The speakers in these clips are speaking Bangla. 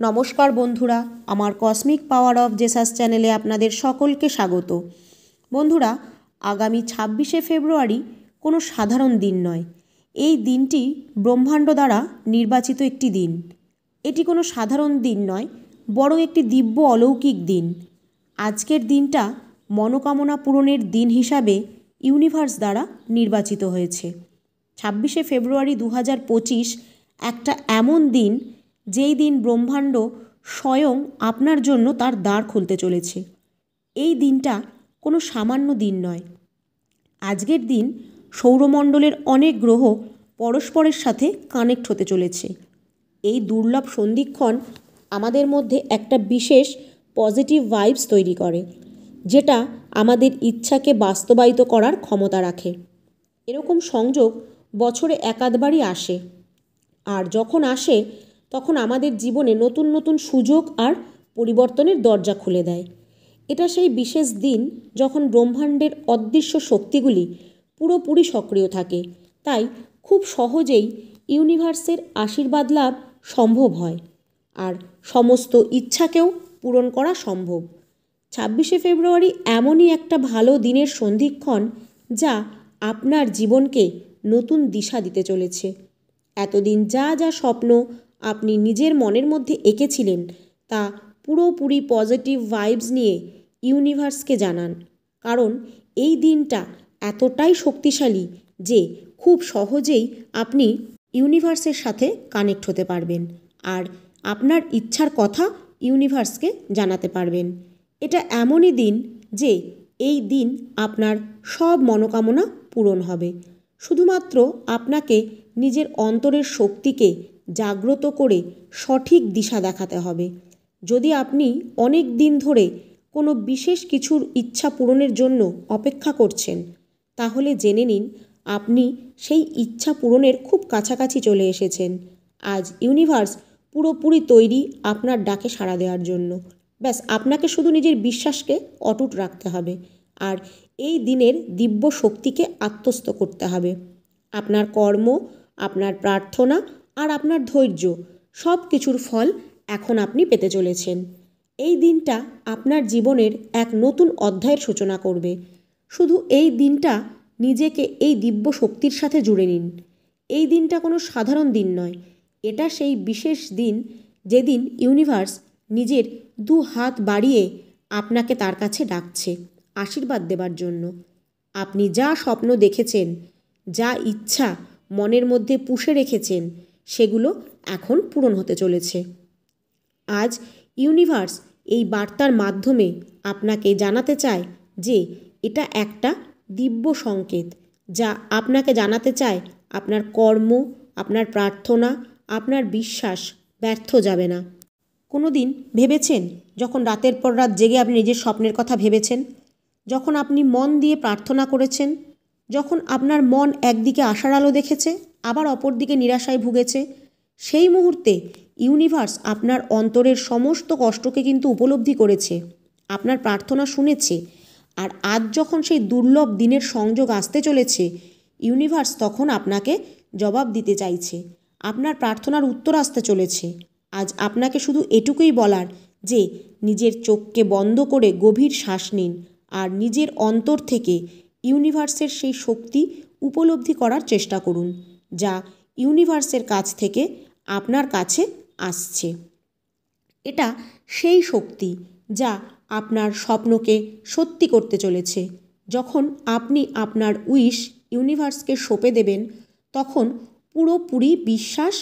নমস্কার বন্ধুরা, আমার কসমিক পাওয়ার অফ জেসাস চ্যানেলে আপনাদের সকলকে স্বাগত। বন্ধুরা, আগামী 26শে ফেব্রুয়ারি কোনো সাধারণ দিন নয়। এই দিনটি ব্রহ্মাণ্ড দ্বারা নির্বাচিত একটি দিন। এটি কোনো সাধারণ দিন নয়, বরং একটি দিব্য অলৌকিক দিন। আজকের দিনটা মনোকামনা পূরণের দিন হিসাবে ইউনিভার্স দ্বারা নির্বাচিত হয়েছে। 26শে ফেব্রুয়ারি 2025 একটা এমন দিন, যেই দিন ব্রহ্মাণ্ড স্বয়ং আপনার জন্য তার দ্বার খুলতে চলেছে। এই দিনটা কোনো সামান্য দিন নয়। আজকের দিন সৌরমণ্ডলের অনেক গ্রহ পরস্পরের সাথে কানেক্ট হতে চলেছে। এই দুর্লভ সন্ধিক্ষণ আমাদের মধ্যে একটা বিশেষ পজিটিভ ভাইবস তৈরি করে, যেটা আমাদের ইচ্ছাকে বাস্তবায়িত করার ক্ষমতা রাখে। এরকম সংযোগ বছরে একাধবারই আসে, আর যখন আসে তখন আমাদের জীবনে নতুন নতুন সুযোগ আর পরিবর্তনের দরজা খুলে দেয়। এটা সেই বিশেষ দিন যখন ব্রহ্মাণ্ডের অদৃশ্য শক্তিগুলি পুরোপুরি সক্রিয় থাকে। তাই খুব সহজেই ইউনিভার্সের আশীর্বাদ লাভ সম্ভব হয়, আর সমস্ত ইচ্ছাকেও পূরণ করা সম্ভব। 26শে ফেব্রুয়ারি এমনই একটা ভালো দিনের সন্ধিক্ষণ, যা আপনার জীবনকে নতুন দিশা দিতে চলেছে। এতদিন যা যা স্বপ্ন আপনি নিজের মনের মধ্যে এঁকেছিলেন, তা পুরোপুরি পজিটিভ ভাইবস নিয়ে ইউনিভার্সকে জানান। কারণ এই দিনটা এতটাই শক্তিশালী যে খুব সহজেই আপনি ইউনিভার্সের সাথে কানেক্ট হতে পারবেন, আর আপনার ইচ্ছার কথা ইউনিভার্সকে জানাতে পারবেন। এটা এমনই দিন যে এই দিন আপনার সব মনোকামনা পূরণ হবে। শুধুমাত্র আপনাকে নিজের অন্তরের শক্তিকে জাগ্রত করে সঠিক দিশা দেখাতে হবে। যদি আপনি অনেক দিন ধরে কোনো বিশেষ কিছুর ইচ্ছা পূরণের জন্য অপেক্ষা করছেন, তাহলে জেনে নিন আপনি সেই ইচ্ছা পূরণের খুব কাছাকাছি চলে এসেছেন। আজ ইউনিভার্স পুরোপুরি তৈরি আপনার ডাকে সাড়া দেওয়ার জন্য। ব্যাস আপনাকে শুধু নিজের বিশ্বাসকে অটুট রাখতে হবে, আর এই দিনের দিব্য শক্তিকে আত্মস্থ করতে হবে। আপনার কর্ম, আপনার প্রার্থনা আর আপনার ধৈর্য, সব কিছুর ফল এখন আপনি পেতে চলেছেন। এই দিনটা আপনার জীবনের এক নতুন অধ্যায়ের সূচনা করবে। শুধু এই দিনটা নিজেকে এই দিব্য শক্তির সাথে জুড়ে নিন। এই দিনটা কোনো সাধারণ দিন নয়। এটা সেই বিশেষ দিন যেদিন ইউনিভার্স নিজের 2 হাত বাড়িয়ে আপনাকে তার কাছে ডাকছে আশীর্বাদ দেবার জন্য। আপনি যা স্বপ্ন দেখেছেন, যা ইচ্ছা মনের মধ্যে পুষে রেখেছেন, সেগুলো এখন পূরণ হতে চলেছে। আজ ইউনিভার্স এই বার্তার মাধ্যমে আপনাকে জানাতে চায় যে এটা একটা দিব্য সংকেত, যা আপনাকে জানাতে চায় আপনার কর্ম, আপনার প্রার্থনা, আপনার বিশ্বাস ব্যর্থ যাবে না। কোনো দিন ভেবেছেন, যখন রাতের পর রাত জেগে আপনি নিজের স্বপ্নের কথা ভেবেছেন, যখন আপনি মন দিয়ে প্রার্থনা করেছেন, যখন আপনার মন একদিকে আশার আলো দেখেছে, আবার অপর দিকে নিরাশায় ভুগেছে, সেই মুহূর্তে ইউনিভার্স আপনার অন্তরের সমস্ত কষ্টকে কিন্তু উপলব্ধি করেছে, আপনার প্রার্থনা শুনেছে। আর আজ যখন সেই দুর্লভ দিনের সংযোগ আসতে চলেছে, ইউনিভার্স তখন আপনাকে জবাব দিতে চাইছে, আপনার প্রার্থনার উত্তর আসতে চলেছে। আজ আপনাকে শুধু এটুকুই বলার যে নিজের চোখকে বন্ধ করে গভীর শ্বাস নিন, আর নিজের অন্তর থেকে ইউনিভার্সের সেই শক্তি উপলব্ধি করার চেষ্টা করুন, যা ইউনিভার্সের কাছ থেকে আপনার কাছে আসছে। এটা সেই শক্তি যা আপনার স্বপ্নকে সত্যি করতে চলেছে। যখন আপনি আপনার উইশ ইউনিভার্সকে সঁপে দেবেন, তখন পুরোপুরি বিশ্বাস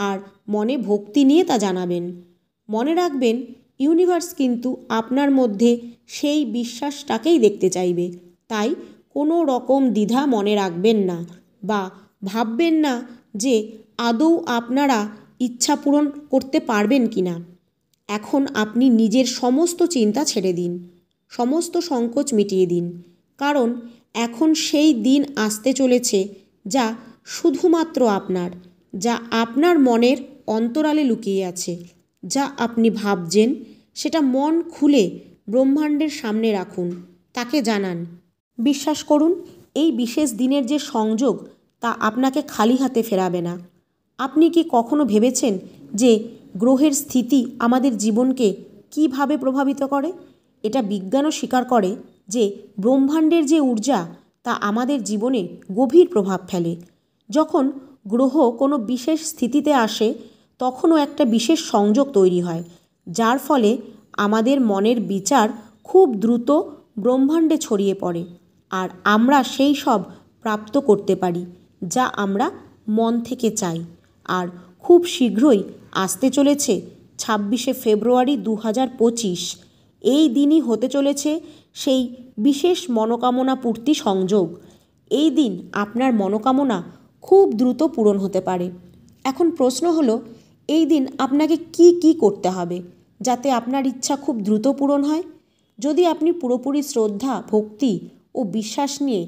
আর মনে ভক্তি নিয়ে তা জানাবেন। মনে রাখবেন, ইউনিভার্স কিন্তু আপনার মধ্যে সেই বিশ্বাসটাকেই দেখতে চাইবে। তাই কোনো রকম দ্বিধা মনে রাখবেন না, বা ভাববেন না যে আদৌ আপনারা ইচ্ছা পূরণ করতে পারবেন কি না। এখন আপনি নিজের সমস্ত চিন্তা ছেড়ে দিন, সমস্ত সংকোচ মিটিয়ে দিন, কারণ এখন সেই দিন আসতে চলেছে যা শুধুমাত্র আপনার, যা আপনার মনের অন্তরালে লুকিয়ে আছে। যা আপনি ভাবছেন, সেটা মন খুলে ব্রহ্মাণ্ডের সামনে রাখুন, তাকে জানান। বিশ্বাস করুন, এই বিশেষ দিনের যে সংযোগ, তা আপনাকে খালি হাতে ফেরাবে না। আপনি কি কখনো ভেবেছেন যে গ্রহের স্থিতি আমাদের জীবনকে কিভাবে প্রভাবিত করে? এটা বিজ্ঞানও স্বীকার করে যে ব্রহ্মাণ্ডের যে ঊর্জা তা আমাদের জীবনে গভীর প্রভাব ফেলে। যখন গ্রহ কোনো বিশেষ স্থিতিতে আসে তখনও একটা বিশেষ সংযোগ তৈরি হয়, যার ফলে আমাদের মনের বিচার খুব দ্রুত ব্রহ্মাণ্ডে ছড়িয়ে পড়ে আর আমরা সেই সব প্রাপ্ত করতে পারি যা আমরা মন থেকে চাই। আর খুব শীঘ্রই আসতে চলেছে 26শে ফেব্রুয়ারি 2025। এই দিনই হতে চলেছে সেই বিশেষ মনোকামনা পূর্তি সংযোগ। এই দিন আপনার মনোকামনা খুব দ্রুত পূরণ হতে পারে। এখন প্রশ্ন হলো, এই দিন আপনাকে কি করতে হবে যাতে আপনার ইচ্ছা খুব দ্রুত পূরণ হয়? যদি আপনি পুরোপুরি শ্রদ্ধা, ভক্তি ও বিশ্বাস নিয়ে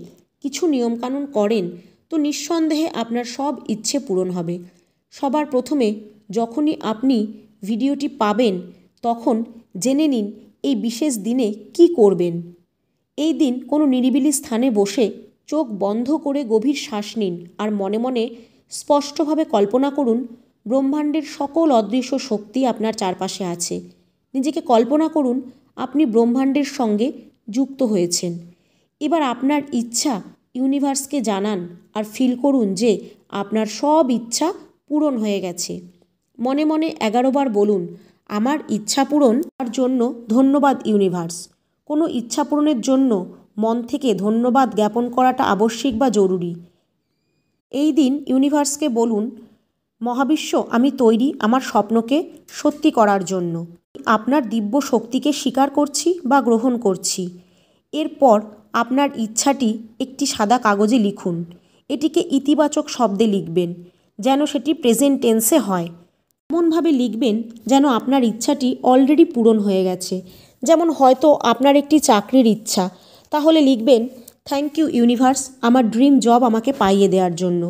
কিছু নিয়মকানুন করেন তো নিঃসন্দেহে আপনার সব ইচ্ছে পূরণ হবে। সবার প্রথমে যখনই আপনি ভিডিওটি পাবেন তখন জেনে নিন এই বিশেষ দিনে কি করবেন। এই দিন কোনো নিরিবিলি স্থানে বসে চোখ বন্ধ করে গভীর শ্বাস নিন আর মনে মনে স্পষ্টভাবে কল্পনা করুন ব্রহ্মাণ্ডের সকল অদৃশ্য শক্তি আপনার চারপাশে আছে। নিজেকে কল্পনা করুন আপনি ব্রহ্মাণ্ডের সঙ্গে যুক্ত হয়েছেন। এবার আপনার ইচ্ছা ইউনিভার্সকে জানান আর ফিল করুন যে আপনার সব ইচ্ছা পূরণ হয়ে গেছে। মনে মনে 11 বার বলুন, আমার ইচ্ছা পূরণের জন্য ধন্যবাদ ইউনিভার্স। কোনো ইচ্ছা পূরণের জন্য মন থেকে ধন্যবাদ জ্ঞাপন করাটা আবশ্যিক বা জরুরি। এই দিন ইউনিভার্সকে বলুন, মহাবিশ্ব, আমি তৈরি আমার স্বপ্নকে সত্যি করার জন্য। আপনার দিব্য শক্তিকে স্বীকার করছি বা গ্রহণ করছি। এরপর আপনার ইচ্ছাটি একটি সাদা কাগজে লিখুন। এটিকে ইতিবাচক শব্দে লিখবেন, যেন সেটি প্রেজেন্ট টেন্সে হয়। এমনভাবে লিখবেন যেন আপনার ইচ্ছাটি অলরেডি পূরণ হয়ে গেছে। যেমন হয়তো আপনার একটি চাকরির ইচ্ছা, তাহলে লিখবেন, থ্যাংক ইউ ইউনিভার্স আমার ড্রিম জব আমাকে পাইয়ে দেওয়ার জন্য।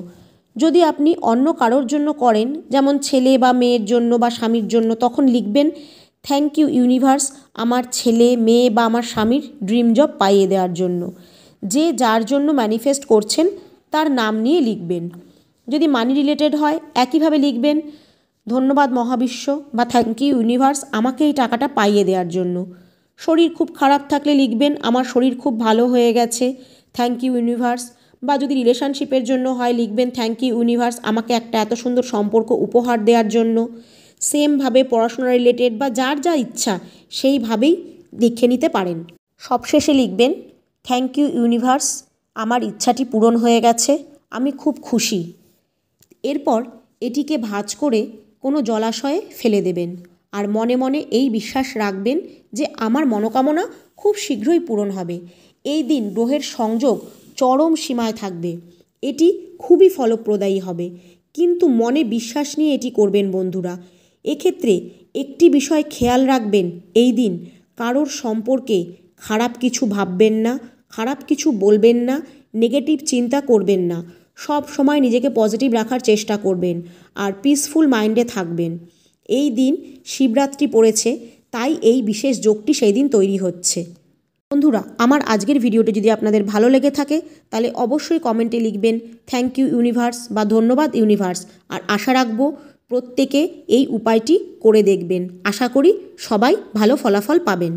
যদি আপনি অন্য কারোর জন্য করেন, যেমন ছেলে বা মেয়ের জন্য বা স্বামীর জন্য, তখন লিখবেন, থ্যাংক ইউ ইউনিভার্স আমার ছেলে, মেয়ে বা আমার স্বামীর ড্রিম জব পাইয়ে দেওয়ার জন্য। যে যার জন্য ম্যানিফেস্ট করছেন তার নাম নিয়ে লিখবেন। যদি মানি রিলেটেড হয় একইভাবে লিখবেন, ধন্যবাদ মহাবিশ্ব বা থ্যাংক ইউ ইউনিভার্স আমাকে এই টাকাটা পাইয়ে দেওয়ার জন্য। শরীর খুব খারাপ থাকলে লিখবেন, আমার শরীর খুব ভালো হয়ে গেছে, থ্যাংক ইউ ইউনিভার্স। বা যদি রিলেশনশিপের জন্য হয় লিখবেন, থ্যাংক ইউ ইউনিভার্স আমাকে একটা এত সুন্দর সম্পর্ক উপহার দেওয়ার জন্য। সেমভাবে পড়াশোনা রিলেটেড বা যার যা ইচ্ছা সেইভাবেই লিখে নিতে পারেন। সবশেষে লিখবেন, থ্যাংক ইউ ইউনিভার্স আমার ইচ্ছাটি পূরণ হয়ে গেছে, আমি খুব খুশি। এরপর এটিকে ভাঁজ করে কোনো জলাশয়ে ফেলে দেবেন আর মনে মনে এই বিশ্বাস রাখবেন যে আমার মনোকামনা খুব শীঘ্রই পূরণ হবে। এই দিন গ্রহের সংযোগ চরম সীমায় থাকবে। এটি খুবই ফলপ্রদায়ী হবে, কিন্তু মনে বিশ্বাস নিয়ে এটি করবেন বন্ধুরা। এক্ষেত্রে একটি বিষয় খেয়াল রাখবেন, এই দিন কারোর সম্পর্কে খারাপ কিছু ভাববেন না, খারাপ কিছু বলবেন না, নেগেটিভ চিন্তা করবেন না। সব সময় নিজেকে পজিটিভ রাখার চেষ্টা করবেন আর পিসফুল মাইন্ডে থাকবেন। এই দিন শিবরাত্রি পড়েছে, তাই এই বিশেষ যোগটি সেই দিন তৈরি হচ্ছে। বন্ধুরা, আমার আজকের ভিডিওটি যদি আপনাদের ভালো লেগে থাকে তাহলে অবশ্যই কমেন্টে লিখবেন থ্যাংক ইউ ইউনিভার্স বা ধন্যবাদ ইউনিভার্স। আর আশা রাখবো প্রত্যেকে এই উপায়টি করে দেখবেন। আশা করি সবাই ভালো ফলাফল পাবেন।